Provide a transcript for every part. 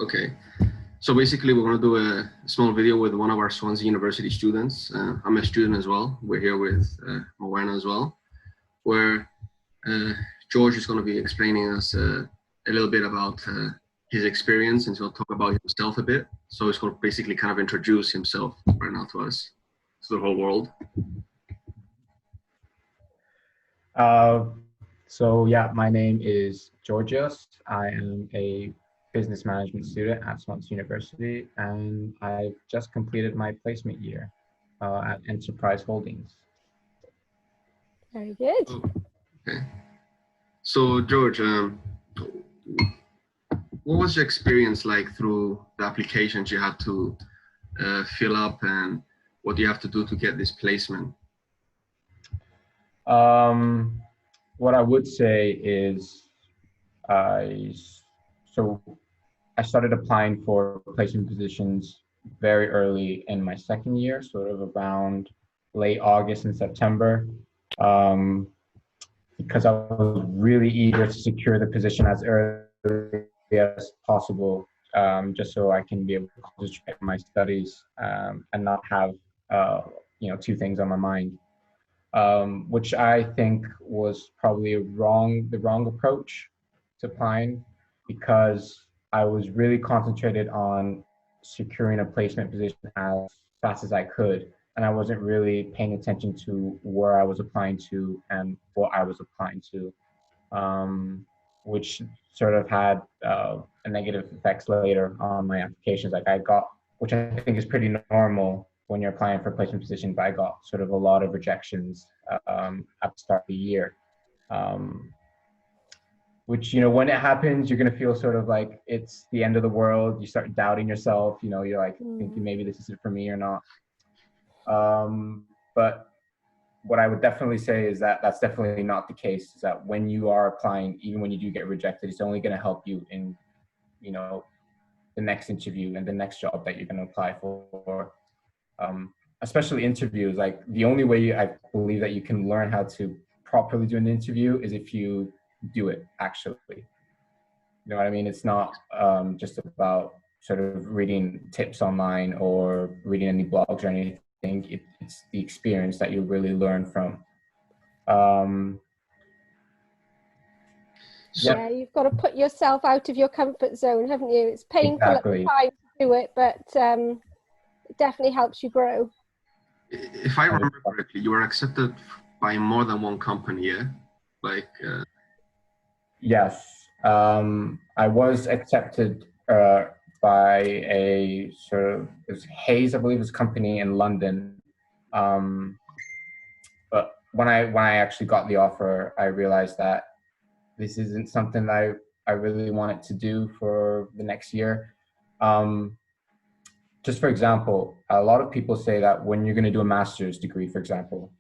Okay. So basically, we're going to do a small video with one of our Swansea University students. I'm a student as well. We're here with Moana as well, where uh, George is going to be explaining us a little bit about his experience, and he'll talk about himself a bit. So he's going to basically kind of introduce himself right now to us, to the whole world. So yeah, my name is Georgios. I am a business management student at Swansea University, and I've just completed my placement year at Enterprise Holdings. Very good. Oh, okay. So George, what was your experience like through the applications you had to fill up, and what do you have to do to get this placement? What I would say is I started applying for placement positions very early in my second year, sort of around late August and September, because I was really eager to secure the position as early as possible, just so I can be able to concentrate on my studies and not have two things on my mind. Which I think was probably the wrong approach to applying, because I was really concentrated on securing a placement position as fast as I could. And I wasn't really paying attention to where I was applying to and what I was applying to, which sort of had a negative effects later on my applications. Like which I think is pretty normal when you're applying for a placement position, but I got sort of a lot of rejections at the start of the year. Which, when it happens, you're going to feel sort of like it's the end of the world. You start doubting yourself, you're like thinking maybe this isn't for me or not. But what I would definitely say is that that's definitely not the case, is that when you are applying, even when you do get rejected, it's only going to help you in, the next interview and the next job that you're going to apply for. Especially interviews, like the only way I believe that you can learn how to properly do an interview is if you do it actually. You know what I mean? It's not just about sort of reading tips online or reading any blogs or anything. It's the experience that you really learn from. Yeah, you've got to put yourself out of your comfort zone, haven't you? It's painful Exactly. at the time to do it, but it definitely helps you grow. If I remember correctly, you were accepted by more than one company, yeah? Yes, I was accepted by a sort of, it was Hayes, I believe, was a company in London. But when I actually got the offer, I realized that this isn't something that I really wanted to do for the next year. Just for example, a lot of people say that when you're going to do a master's degree, for example,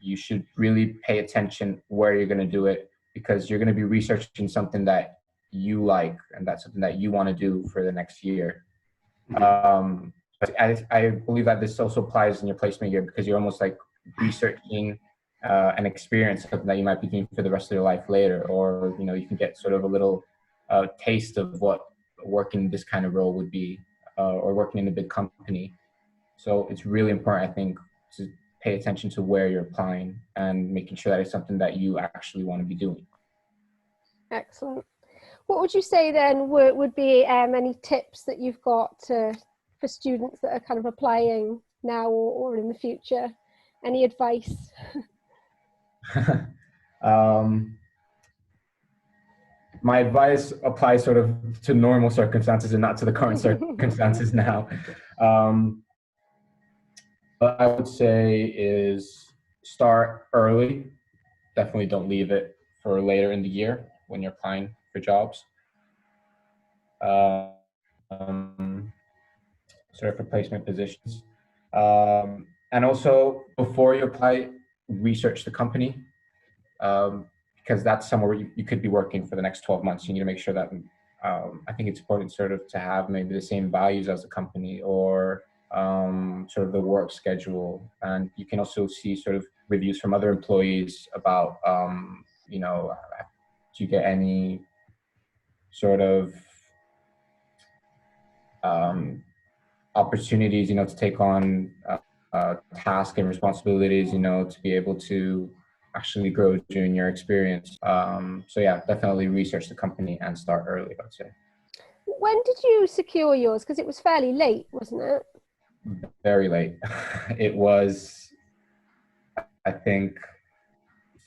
you should really pay attention where you're going to do it, because you're going to be researching something that you like and that's something that you want to do for the next year. But I believe that this also applies in your placement year, because you're almost like researching an experience, something that you might be doing for the rest of your life later, or you can get sort of a little taste of what working this kind of role would be, or working in a big company. So it's really important, I think, to pay attention to where you're applying and making sure that it's something that you actually want to be doing. Excellent. What would you say then would be any tips that you've got for students that are kind of applying now or in the future? Any advice? My advice applies sort of to normal circumstances and not to the current circumstances now. What I would say is start early. Definitely don't leave it for later in the year when you're applying for jobs. Sort of for placement positions. And also, before you apply, research the company, because that's somewhere you could be working for the next 12 months. You need to make sure that, I think it's important sort of to have maybe the same values as the company, or sort of the work schedule. And you can also see sort of reviews from other employees about, do you get any sort of opportunities, to take on tasks and responsibilities, to be able to actually grow during your experience. So yeah, definitely research the company and start early, I'd say. When did you secure yours? Because it was fairly late, wasn't it? Very late. It was, I think,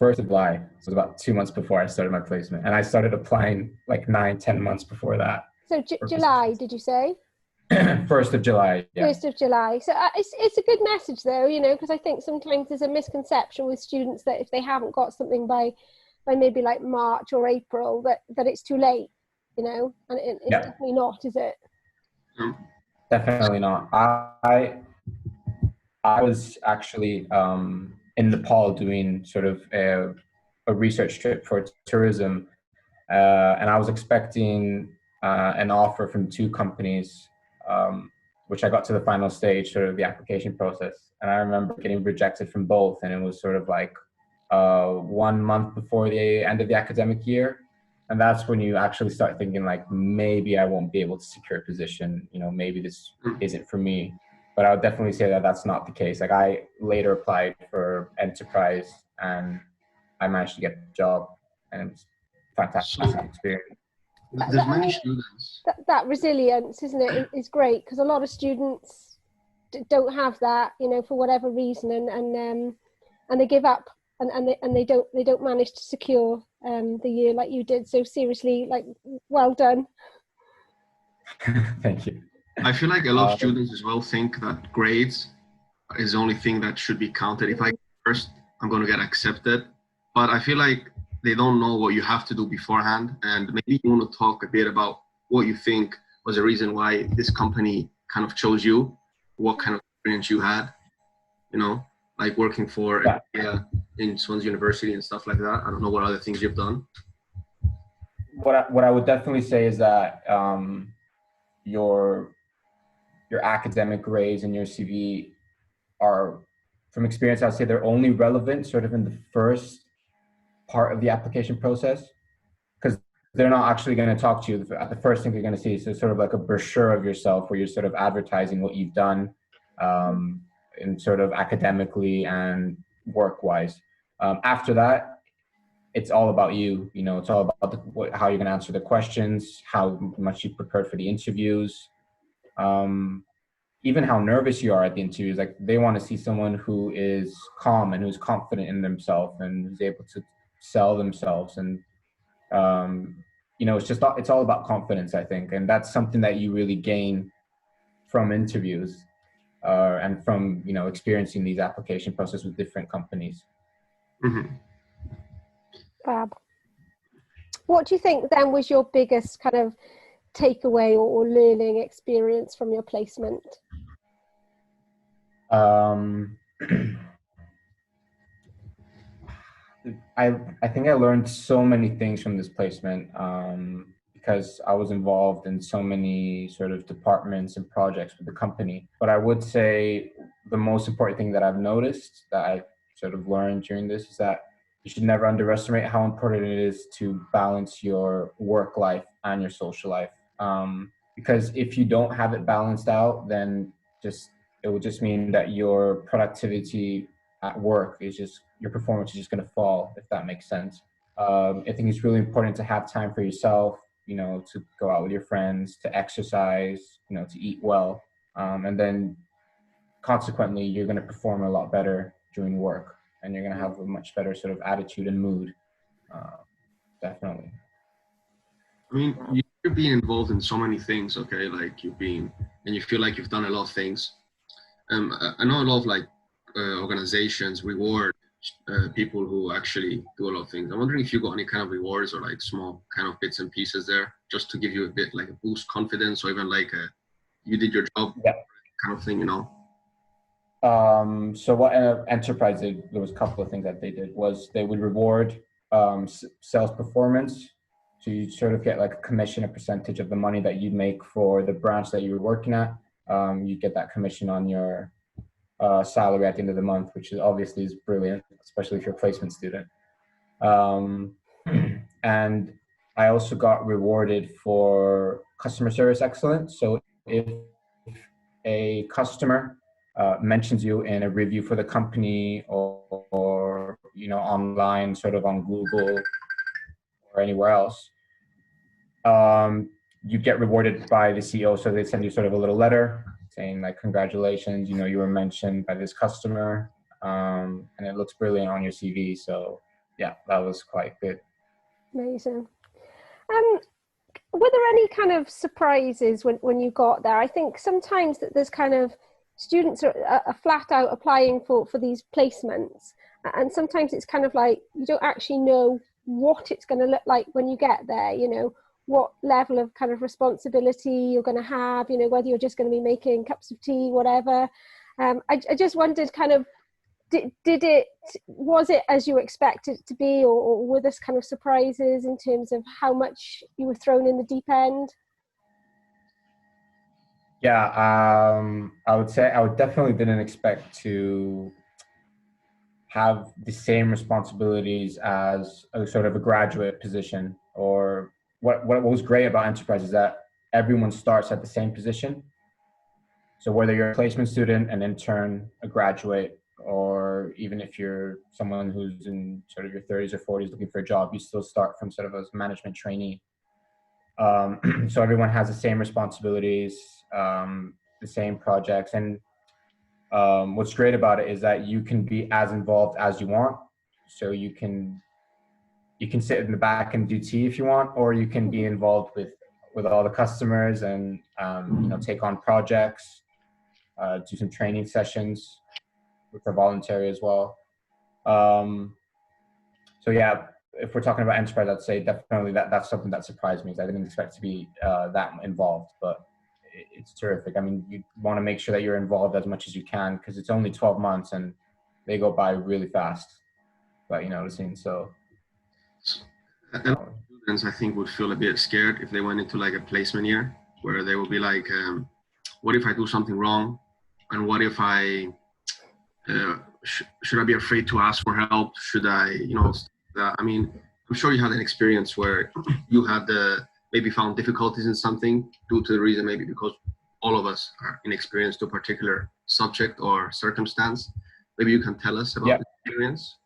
1st of July. So it was about 2 months before I started my placement. And I started applying like 9, 10 months before that. So July, did you say? 1st of July, yeah. 1st of July. So it's a good message though, because I think sometimes there's a misconception with students that if they haven't got something by maybe like March or April, that it's too late, and it's definitely not, is it? Definitely not. I was actually in Nepal doing sort of a research trip for tourism, and I was expecting an offer from 2 companies, which I got to the final stage, sort of the application process. And I remember getting rejected from both, and it was sort of like 1 month before the end of the academic year. And that's when you actually start thinking like, maybe I won't be able to secure a position, maybe this isn't for me. But I would definitely say that that's not the case. Like I later applied for enterprise and I managed to get the job, and it was fantastic experience. There's many students. That resilience, isn't it, is great, because a lot of students don't have that, for whatever reason, and they give up, and they don't manage to secure the year like you did. So seriously, like, well done. Thank you. I feel like a lot of students as well think that grades is the only thing that should be counted. If I get first, I'm going to get accepted. But I feel like they don't know what you have to do beforehand. And maybe you want to talk a bit about what you think was the reason why this company kind of chose you, what kind of experience you had, like working for in Swansea University and stuff like that. I don't know what other things you've done. What I would definitely say is that your academic grades and your CV are, from experience, I'd say they're only relevant sort of in the first part of the application process, because they're not actually going to talk to you. The first thing they're going to see is sort of like a brochure of yourself where you're sort of advertising what you've done in sort of academically and work-wise. After that, it's all about you. It's all about how you're going to answer the questions, how much you've prepared for the interviews, even how nervous you are at the interviews. Like they want to see someone who is calm and who's confident in themselves and who's able to sell themselves. And it's all about confidence, I think, and that's something that you really gain from interviews and from experiencing these application processes with different companies. Mm-hmm. Fab. What do you think then was your biggest kind of takeaway or learning experience from your placement? I think I learned so many things from this placement because I was involved in so many sort of departments and projects with the company. But I would say the most important thing that I've noticed that I sort of learned during this is that you should never underestimate how important it is to balance your work life and your social life. Because if you don't have it balanced out, then it will just mean that your productivity at work your performance is just going to fall, if that makes sense. I think it's really important to have time for yourself, to go out with your friends, to exercise, to eat well. And then consequently, you're going to perform a lot better during work, and you're going to have a much better sort of attitude and mood. Definitely. I mean, you're being involved in so many things, okay? Like and you feel like you've done a lot of things. I know a lot of like organizations reward people who actually do a lot of things. I'm wondering if you got any kind of rewards or like small kind of bits and pieces there, just to give you a bit like a boost confidence, or even like you did your job kind of thing, So what Enterprise did, there was a couple of things that they did, was they would reward sales performance. So you sort of get like a commission, a percentage of the money that you'd make for the branch that you were working at. You get that commission on your salary at the end of the month, which is brilliant, especially if you're a placement student. And I also got rewarded for customer service excellence. So if a customer mentions you in a review for the company, or online, sort of on Google or anywhere else, you get rewarded by the CEO. So they send you sort of a little letter saying like, congratulations, you were mentioned by this customer, and it looks brilliant on your CV. So yeah, that was quite good. Amazing. Were there any kind of surprises when you got there? I think sometimes that there's kind of students are flat out applying for these placements, and sometimes it's kind of like you don't actually know what it's going to look like when you get there, what level of kind of responsibility you're going to have, whether you're just going to be making cups of tea, whatever. I just wondered kind of, was it as you expected it to be, or were there kind of surprises in terms of how much you were thrown in the deep end? Yeah, I would say I definitely didn't expect to have the same responsibilities as a sort of a graduate position. Or what was great about enterprise is that everyone starts at the same position. So whether you're a placement student, an intern, a graduate, or even if you're someone who's in sort of your 30s or 40s looking for a job, you still start from sort of a management trainee. So everyone has the same responsibilities, the same projects. And what's great about it is that you can be as involved as you want. So you can sit in the back and do tea if you want, or you can be involved with all the customers and take on projects, do some training sessions, which are voluntary as well. So yeah, if we're talking about enterprise, I'd say definitely that's something that surprised me, because I didn't expect to be that involved, but it's terrific. I mean, you want to make sure that you're involved as much as you can, because it's only 12 months and they go by really fast. But so. And students, I think, would feel a bit scared if they went into like a placement year, where they will be like, what if I do something wrong? And what if I, should I be afraid to ask for help? Should I, I mean, I'm sure you had an experience where you had maybe found difficulties in something due to the reason, maybe because all of us are inexperienced to a particular subject or circumstance. Maybe you can tell us about the experience.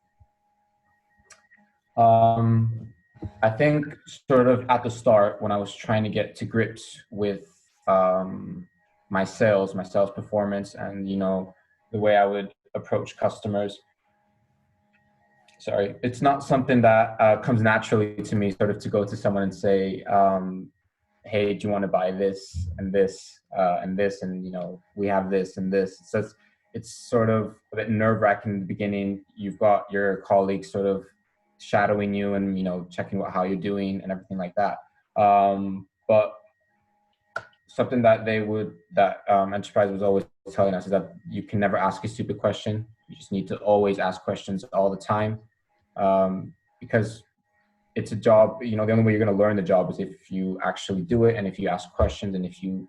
I think sort of at the start, when I was trying to get to grips with my sales performance, and the way I would approach customers. Sorry, it's not something that comes naturally to me, sort of to go to someone and say, hey, do you want to buy this and this and this, and we have this and this. So it's sort of a bit nerve-wracking in the beginning. You've got your colleagues sort of shadowing you and checking how you're doing and everything like that. But something that Enterprise was always telling us is that you can never ask a stupid question. You just need to always ask questions all the time, because it's a job. The only way you're going to learn the job is if you actually do it, and if you ask questions, and if you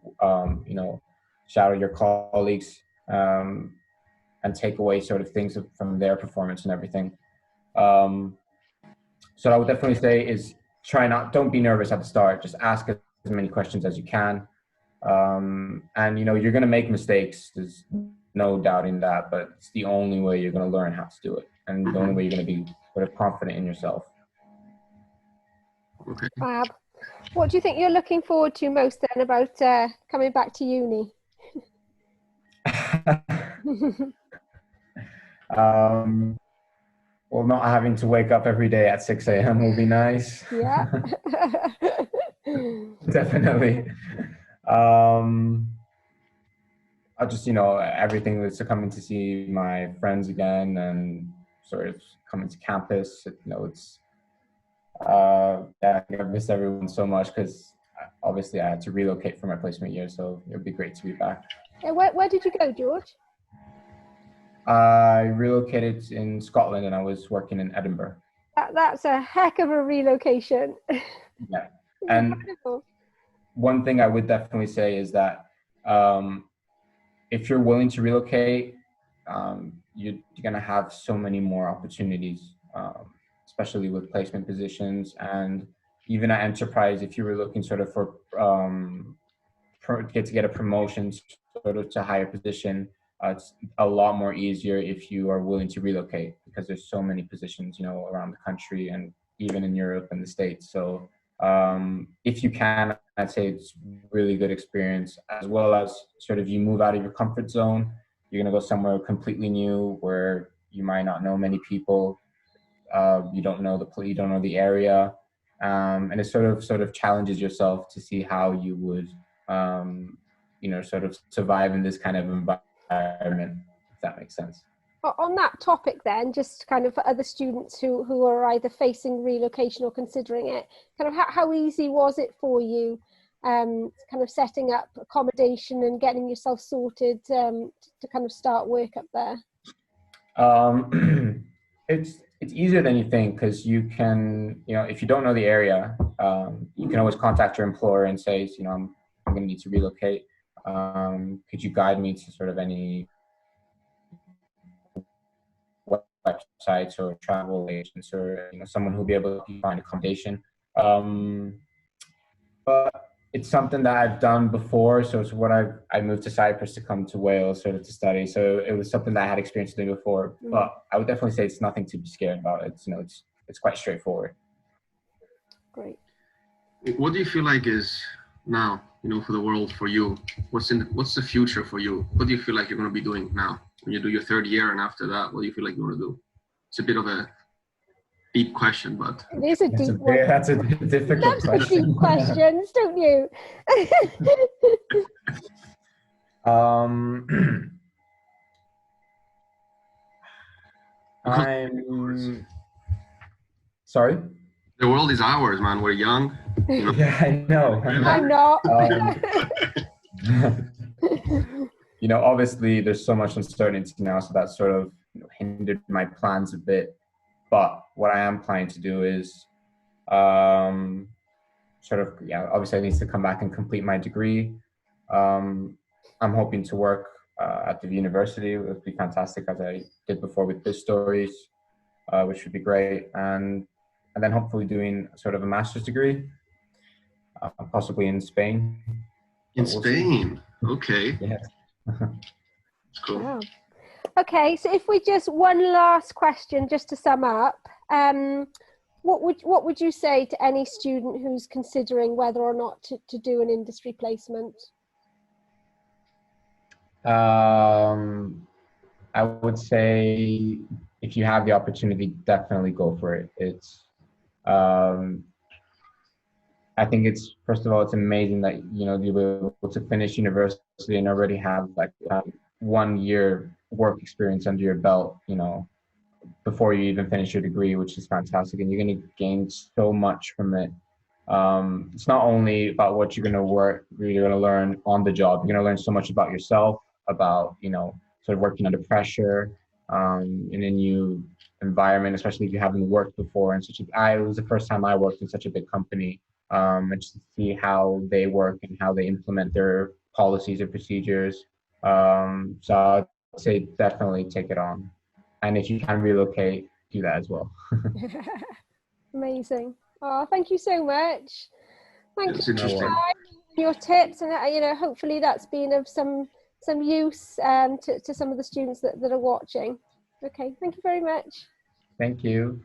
shadow your colleagues, and take away sort of things from their performance and everything. So I would definitely say is don't be nervous at the start. Just ask as many questions as you can. And you're going to make mistakes. There's no doubting that, but it's the only way you're going to learn how to do it, and the only way you're going to be sort of confident in yourself. Okay. Fab. What do you think you're looking forward to most then about coming back to uni? Well, not having to wake up every day at 6 a.m. will be nice. Yeah. Definitely. I just, everything was coming to see my friends again and sort of coming to campus. It's, I miss everyone so much, because obviously I had to relocate for my placement year. So it would be great to be back. Yeah, where did you go, George? I relocated in Scotland, and I was working in Edinburgh. That's a heck of a relocation. Yeah. And one thing I would definitely say is that if you're willing to relocate, you're going to have so many more opportunities, especially with placement positions. And even at Enterprise, if you were looking sort of for get a promotion sort of to a higher position, it's a lot more easier if you are willing to relocate, because there's so many positions, you know, around the country and even in Europe and the States. So if you can, I'd say it's really good experience, as well as sort of you move out of your comfort zone. You're going to go somewhere completely new where you might not know many people. You don't know the area. And it sort of challenges yourself to see how you would, you know, sort of survive in this kind of environment, if that makes sense. On that topic then, just kind of for other students who are either facing relocation or considering it, kind of how easy was it for you kind of setting up accommodation and getting yourself sorted to kind of start work up there? It's easier than you think, because you can, you know, if you don't know the area, you can always contact your employer and say, you know, I'm going to need to relocate. Could you guide me to sort of any websites or travel agents, or, you know, someone who'll be able to find accommodation. But it's something that I've done before. So it's what I moved to Cyprus to come to Wales sort of to study. So it was something that I had experience doing before. But I would definitely say it's nothing to be scared about. It's, you know, it's quite straightforward. Great. What do you feel like is now, you know, for the world, for you? What's the future for you? What do you feel like you're going to be doing now when you do your third year, and after that, what do you feel like you want to do? It's a bit of a deep question, but it is a deep one. That's a difficult question. Deep questions, don't you? I'm sorry. The world is ours, man. We're young. You know? Yeah, I know. I'm not. You know, obviously there's so much uncertainty now, so that sort of, you know, hindered my plans a bit. But what I am planning to do is sort of, yeah, obviously I need to come back and complete my degree. I'm hoping to work at the university. It would be fantastic, as I did before with Biz Stories, which would be great. And then hopefully doing sort of a master's degree, possibly in Spain. In Spain, okay. Yeah. That's cool. Wow. Okay, so if we just one last question, just to sum up, what would you say to any student who's considering whether or not to do an industry placement? I would say if you have the opportunity, definitely go for it. It's I think it's, first of all, it's amazing that, you know, you were able to finish university and already have like 1 year work experience under your belt, you know, before you even finish your degree, which is fantastic. And you're going to gain so much from it. It's not only about what you're going to learn on the job. You're going to learn so much about yourself, about, you know, sort of working under pressure, in a new environment, especially if you haven't worked before. And it was the first time I worked in such a big company. And just to see how they work and how they implement their policies or procedures. So I'd say definitely take it on. And if you can relocate, do that as well. Amazing. Oh, thank you so much. Thank you Interesting. for your tips, and you know, hopefully that's been of some use to some of the students that are watching. Okay, thank you very much. Thank you.